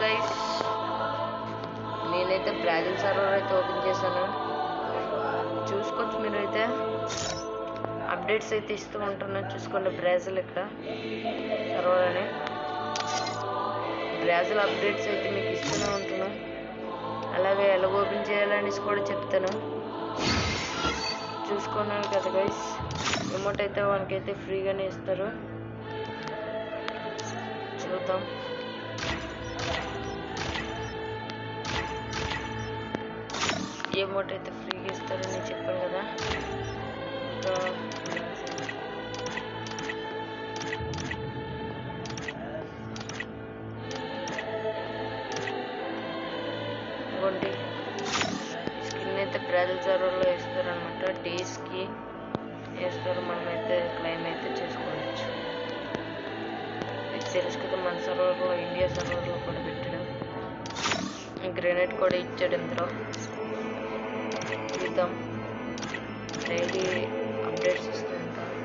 Guys, నేనైతే Brazil server అయితే open చేశాను. చూసుకోవచ్చు మీరైతే అప్డేట్స్ అయితే ఇస్తూ ఉంటున్నాను. చూసుకోండి బ్రాజిల్ ఇక్కడ సర్వర్ అని బ్రాజిల్ అప్డేట్స్ అయితే మీకు ఇస్తూనే ఉంటున్నాను. అలాగే ఎలా ఓపెన్ చేయాలనేసి కూడా చెప్తాను. చూసుకున్నాను కదా గైస్, అమౌంట్ అయితే మనకైతే ఫ్రీగానే ఇస్తారు. చూద్దాం. అమౌంట్ అయితే ఫ్రీగా ఇస్తారని చెప్పాను కదా. ఇవ్వండి, స్కిన్ అయితే బ్రాజిల్ సర్వర్లో వేస్తారనమాట. డేస్కి వేస్తారు. మనమైతే క్లైమ్ అయితే చేసుకోవచ్చు. తెలుసు కదా, మన సర్వర్లో ఇండియా సర్వర్లో కూడా పెట్టాడు. గ్రెనేడ్ కూడా ఇచ్చాడు ఇందులో. చూద్దాం, డైలీ అప్డేట్స్ ఇస్తూ ఉంటాను.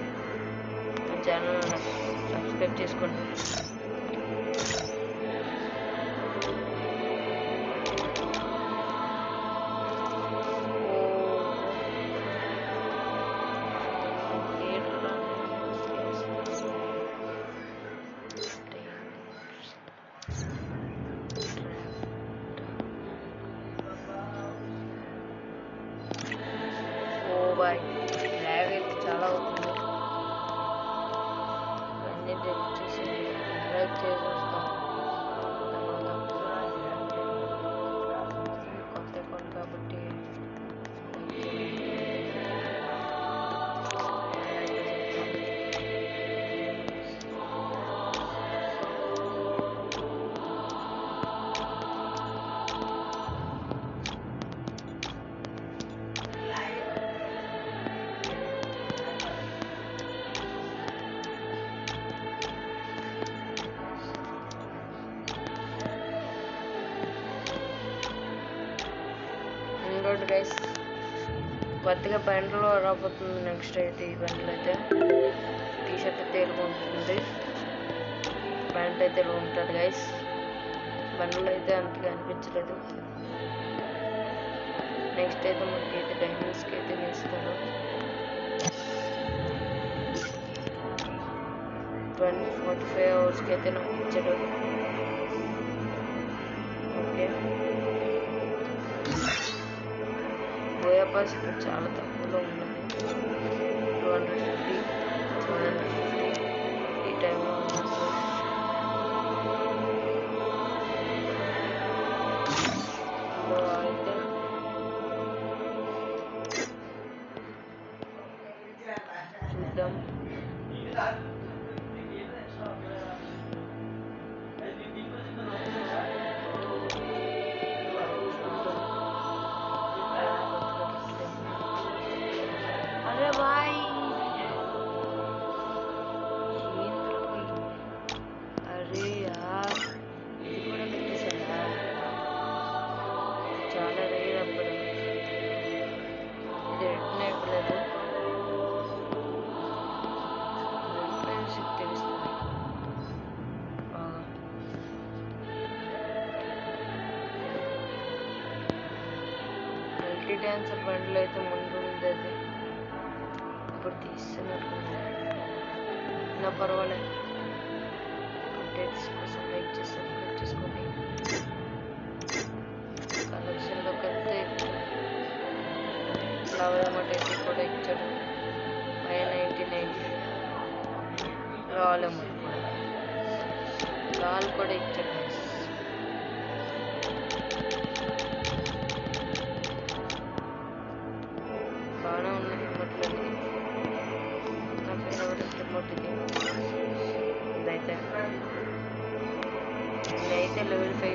మన ఛానల్ సబ్స్క్రైబ్ చేసుకోండి. బాయ్, ల్యాగ్ అయితే చాలా అవుతుంది. అన్నీ తెచ్చేసి డ్రైవ్ చేసి వస్తాం. కొత్త అకౌంట్ కాబట్టి ఇంకోటి గైస్, కొత్తగా బండ్లో రాబోతుంది. నెక్స్ట్ అయితే ఈ బండ్లు అయితే టీషర్ట్ అయితే ఎలుగుంటుంది, ప్యాంట్ అయితే ఉంటుంది గైస్. బండ్లు అయితే అంతగా అనిపించలేదు. నెక్స్ట్ అయితే మనకి అయితే డైమండ్స్కి అయితే వేస్తారు. 45 అవర్స్కి అయితే నాకు ఇచ్చాడు. ఓకే, బోయాపాస్ ఇప్పుడు చాలా తక్కువలో ఉన్నది. 250 750 ఈ టైంలో ఉన్నది. అయితే చూద్దాం. अरे भाई, अरे यार, ఇది కూడా పెట్టేసాడా? చాలా రేర్ అప్పుడు. ఇది రిటర్న్ అయిపోలేదు. తెలుస్తుంది బాగా. మల్టీ డాన్సర్ బండ్లు అయితే ముందు ఉంది, అది ఇప్పుడు తీస్తున్నట్టుంది. నా పర్వాలేదు. అప్డేట్స్ కోసం లైక్ చేసి సబ్స్క్రైబ్ చేసుకోండి. కలెక్షన్లోకి వెళ్తే ఫ్లవర్ అమౌంట్ అయితే కూడా ఇచ్చాడు. 599 రాల్ అమౌంట్ కూడా, రాల్ కూడా ఇచ్చాడు. బాగానే ఉన్నాయి అమ్మట్లేదు. నా ఫేవరెట్ రిమోట్ ఇది. ఇదైతే నేనైతే లెవెల్ 5